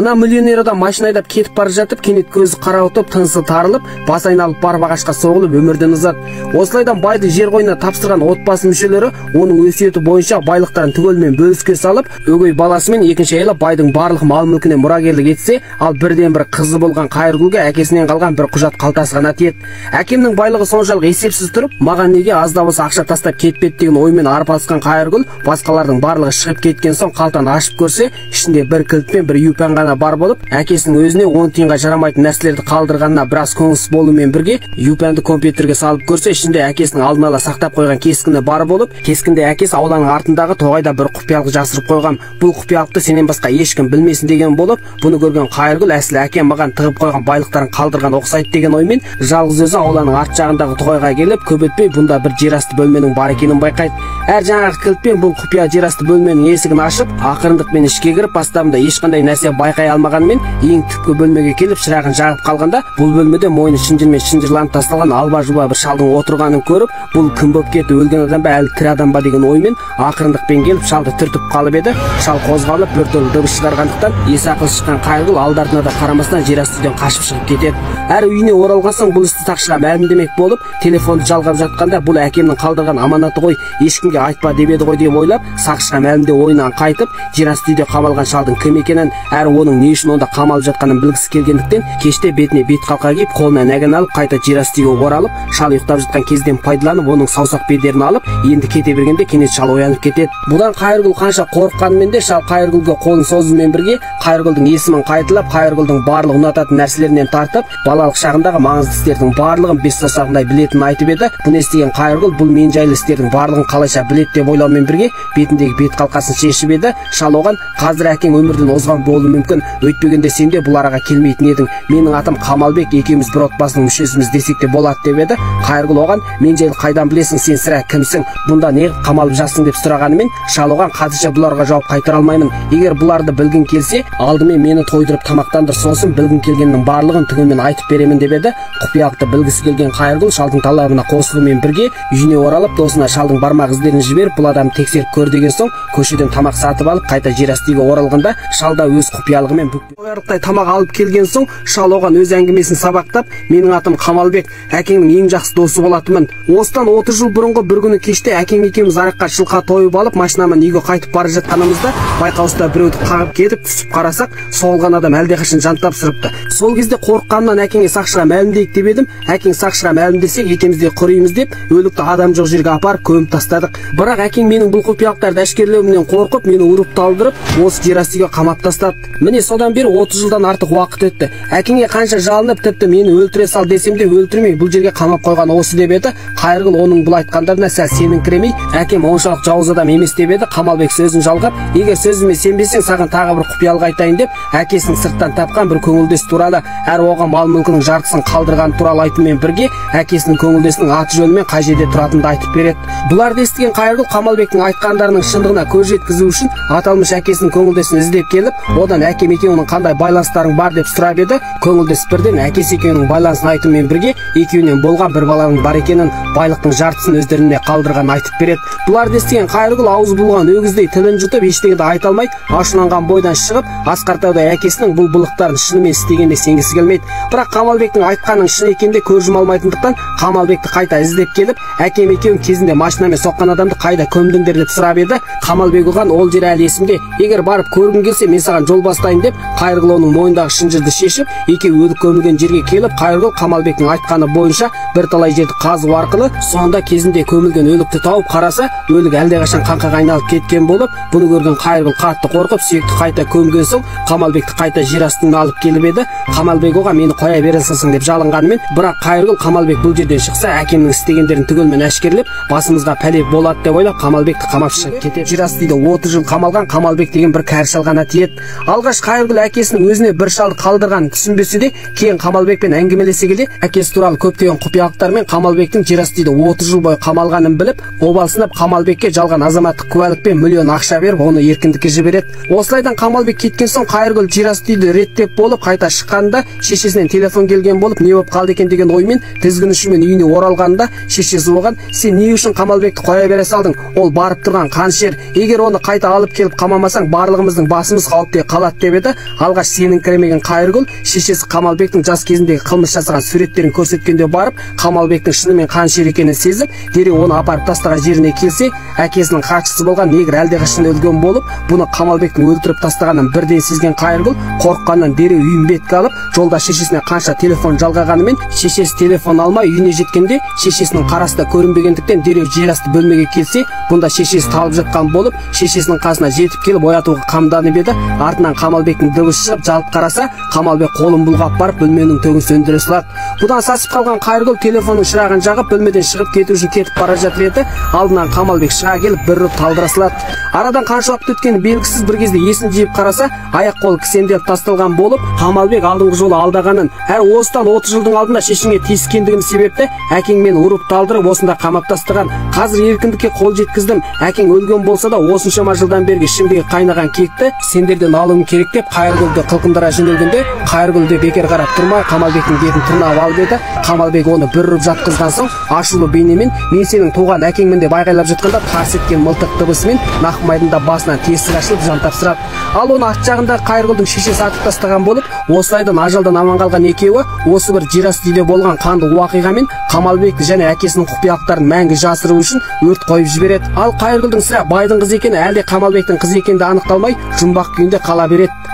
Мына миллионер адам машина айдап кетіп бара жатып, кенет көзі қарауытып, тынысы тарылып, бас айналып барып ағашқа соғылып өмірден озады. Осылайдан байдың жер қойнына тапсырған отбасы мүшелері оның өсиеті бойынша байлықтарын түгелімен бөліске салып, өгей баласы мен екінші әйелі байдың барлық мал-мүлкіне мұрагерлік етсе, ал бірден бір қызы болған Қайыргүлге әкесінен қалған бір құжат қалтасы ғана тиеді. Әкемнің байлығы соншалық есепсіз тұрып, маған неге аз да болса ақша тастап кетпеді деген оймен арпалысқан Қайыргүл басқалардың барлығы шығып кеткен соң қалтаны ашып көрсе, ішінде бір кілт пен бір юпан ғана бар болып, әкесінің өзіне 10 тиынға жарамайтын нәрселерді қалдырғанына біраз көңілсіз болумен бірге, юпанды компьютерге салып көрсе, ішінде әкесінің алдын ала сақтап қойған кескіні бар болып, кескінде әкесі ауланың артындағы тоғайда бір құпиялық жасырып қойған. Бұл құпиялықты сенен басқа ешкім білмесін деген болып, бұны көрген Қайыргүл әсілі әкем маған тығып қойған байлықтарын қалдырған ұқсайды деген оймен жалғыз өзі ауланың арт жағындағы тоғайға келіп, көп өтпей бұнда бір жерасты бөлменің бар екенін байқайды. Әр жаңағы кілтпен бұл құпия жерасты бөлменің есігін ашып, ақырындықпен ішке кіріп, бастарында ешқандай нәрсе байқай алмағанымен, ең түпкі бөлмеге келіп шырағын жағып қалғанда, бұл бөлмеде мойны шынжырмен шынжырланып тасталған алба-жұлба бір шалдың отырғанын көріп, бұл кім болып кетті, өлген адам ба, әлі тірі адам ба деген оймен ақырындықпен келіп шалды түртіп қалып еді. Шал қозғалып біртүрлі дыбыс шығарғандықтан есі ақылы шыққан Қайыргүл алды-артына да қарамастан жерасты үйден қашып шығып кетеді. Әрі үйіне оралған соң бұл істі сақшыға мәлімдемек болып, телефонды жалғап жатқанда бұл әкемнің қалдырған аманаты ғой, ешкімге айтпа деп еді ғой деп ойлап, сақшыға мәлімдеу ойынан қайтып, жерасты үйде қамалған шалдың кім екенін, әрі оның не үшін онда қамалып жатқанын білгісі келгендіктен, кеште бетіне бет қалқа киіп, қолына нәгін алып, қайта жерасты үйге оралып, шал ұйықтап жатқан кезден пайдаланып, оның саусақ бедерін алып, енді кете бергенде кенет шал оянып кетеді. Бұдан Қайыргүл қанша қорыққанымен де, шал Қайыргүлге қолын созумен бірге Қайыргүлдің есімін қайталап, Қайыргүлдің барлық ұнататын нәрселерінен тартып, балалық шағындағы маңызды істердің барлығын бес саусағындай білетінін айтып еді. Бұны естіген Қайыргүл бұл мен жайлы істердің барлығын қалайша біледі деп ойлаумен бірге бетіндегі бет қалқасын шешіп еді. Шал оған: қазір әкең өмірден озған болуы мүмкін, өйтпегенде сен де бұл араға келмейтін едің. Менің атым Қамалбек, екеуміз бір отбасының мүшесіміз десек те болады деп еді. Қайыргүл оған: мен жайлы қайдан білесің, сен сірә кімсің, бұнда неғып қамалып жатсың деп сұрағанымен, шал оған: қазірше бұларға жауап қайтара алмаймын. Егер бұларды білгің келсе, алдымен мені тойдырып тамақтандыр, сосын білгің келгеннің барлығын түгелмен айтып беремін деп еді. Құпиялықты білгісі келген Қайыргүл шалдың талабына қосылумен бірге үйіне оралып, досына шалдың бармақ іздерін жіберіп, бұл адамды тексеріп көр деген соң, көшеден тамақ сатып алып, қайта жерасты үйге оралғанда, шал да өз құпиялығымен бүкпей тамақ алып келген соң, шал оған өз әңгімесін сабақтап: менің атым Қамалбек, әкеңнің ең жақсы досы болатынмын. Осыдан 30 жыл бұрынғы бір күні кеште әкең екеуміз араққа шылқа тойып алып, машинамен үйге қайтып бара жатқанымызда, байқаусызда біреуді қағып кетіп, түсіп қарасақ, соғылған адам әлдеқашан жан тапсырыпты. Сол кезде қорыққанымнан әкеңе сақшыға мәлімдейік деп едім. Әкең сақшыға мәлімдесек, екеуміз де құримыз деп, өлікті адам жоқ жерге апарып көміп тастадық. Бірақ әкең менің бұл құпиялықтарды әшкерелеуімнен қорқып, мені ұрып талдырып, осы жерасты үйге қамап тастады. Міне содан бері 30 жылдан артық уақыт өтті. Әкеңе қанша жалынып, тіпті мені өлтіре сал десем де өлтірмей, бұл жерге қамап қойған осы деп еді. Қайыргүл оның бұл айтқандарына сәл сеніңкіремей, әкем оншалық жауыз адам емес деп еді. Қамалбек сөзін жалғап: егер сөзіме сенбесең, саған тағы бір құпиялық айтайын деп, әкесінің сырттан тапқан бір көңілдес туралы, әрі оған мал-мүлкінің жартысын қалдырған туралы айтумен бірге, әкесінің көңілдесінің аты жөні мен қай жерде тұратынын айтып береді. Бұларды естіген Қайыргүл Қамалбектің айтқандарының шындығына көз жеткізу үшін аталмыш әкесінің көңілдесін іздеп келіп, одан әкем екеуінің қандай байланыстарың бар деп сұрап еді. Көңілдес бірден әкесі екеуінің байланысын айтумен бірге, екеуінен болған бір баланың бар екенін, байлықтың жартысын өздеріне қалдырғанын айтып береді. Бұларды естіген Қайыргүл аузы болған өгіздей тілін жұтып, ештеңеде айта алмайды, ашуланған бойдан шығып, Асқартаудай әкесінің бұл былықтарын шынымен істегенде сенгісі келмейді. Бірақ Қамалбектің айтқанының шын екенде көз жұма алмайтындықтан, Қамалбекті қайта іздеп келіп, әкем екеуің кезінде машинамен соққан адамды қайда көмдіңдер деп сұрап еді. Қамалбек оған: ол жер әлі есімде, егер барып көргің келсе, мен саған жол бастайын деп, Қайыргүл оның мойнындағы шынжырды шешіп, екеуі өлік көмілген жерге келіп, Қайыргүл Қамалбектің айтқаны бойынша бірталай жерді қазу арқылы соңында кезінде көмілген өлікті тауып қараса, өлік әлдеқашан қаңқаға айналып кеткен болып, бұны көрген Қайыргүл қатты қорқып, сүйекті қайта көмген соң, Қамалбекті қайта жер астына алып келіп еді. Қамалбек оған: мені қоя бере салсың деп жалынғанымен, бірақ Қайыргүл Қамалбек бұл жерден шықса, әкемнің істегендерін түгелмен әшкерелеп, басымызға пәле болады деп ойлап, Қамалбекті қамап шығып кетеді. Жерасты үйде 30 жыл қамалған Қамалбек деген бір кәрі шал ғана тиеді. Алғаш Қайыргүл әкесінің өзіне бір шалды қалдырғанын түсінбесе де, кейін Қамалбекпен әңгімелесе келе, әкесі туралы көптеген құпиялықтармен Қамалбектің жерасты үйде 30 жыл бойы қамалғанын біліп, обалсынып Қамалбекке жалған азаматтық куәлікпен миллион ақша беріп, оны еркіндікке жібереді. Осылайдан Қамалбек кеткен соң, Қайыргүл жерасты үйді реттеп болып қайта шыққанда, шешесінен телефон келген болып, не болып қалды екен деген оймен тізгінішімен үйіне оралғанда, шешесі оған: сен не үшін Қамалбекті қоя бере салдың? Ол барып тұрған қаншер, егер оны қайта алып келіп қамамасаң, барлығымыздың басымыз қауіпте қалады деп деп еді. Алғаш сеніңкіремеген Қайыргүл шешесі Қамалбектің жас кезіндегі қылмыс жасаған суреттерін көрсеткенде барып, Қамалбектің шынымен қаншер екенін сезіп, дереу оны апарып тастаған жеріне келсе, әкесінің хатшысы болған негр әлдеқашан өлген болып, бұны Қамалбектің өлтіріп тастағанын бірден сезген Қайыргүл қорыққаннан дереу үйін бетке алып, жолда шешесіне қанша телефон жалғағанымен, шешесі телефон алмай үйіне жеткенде, шешесінің қарасы да көрінбегендіктен дереу жерасты бөлмеге келсе, бұнда шешесі талып жатқан болып, шешесінің қасына жетіп келіп оятуға қамданып еді. Артынан Қамалбектің дыбысы шығып, жалт қараса, Қамалбек қолын бұлғап барып бөлменің төгін сөндіре салады. Бұдан сасып қалған Қайыргүл телефонның шырағын жағып, бөлмеден шығып кету үшін кетіп бара жатыр еді. Алдынан Қамалбек шыға келіп бір ұрып талдыра салады. Арадан қанша уақыт өткені белгісіз, бір кезде есін жиып қараса, аяқ қолы кісенделіп тасталған болып, Қамалбек алдыңғы жолы алдағанын, әрі осыдан 30 жылдың алдында шешеңе тиіскендігін себепті әкең мені ұрып талдырып осында қамап тастаған. Қазір еркіндікке қол жеткіздім. Әкең өлген болса да осыншама жылдан бергі ішімдегі қайнаған кекті сендерден алуым керек деп Қайыргүлді қылқындыра жөнелгенде, Қайыргүл де бекер қарап тұрмай Қамалбектің бетін тырнап алып еді. Қамалбек оны бір ұрып жатқызған соң, ашулы бейнемен мен сенің туған әкеңмін деп айғайлап жатқанда тарс еткен мылтық дыбысымен Нақымайдың да басынан тесік ашылып жан тапсырады. Ал оны арт жағында Қайыргүлдің шешесі атып тастаған болып, осылайдан ажалдан аман қалған екеуі осы бір жерасты үйде болған қанды уақиғамен Қамалбекті және әкесінің құпиялықтарын мәңгі жасыру үшін өрт қойып жібереді. Ал Қайыргүлдің сірә байдың қызы екені әлде Қамалбектің қызы екені де анықталмай жұмбақ күйінде қала береді.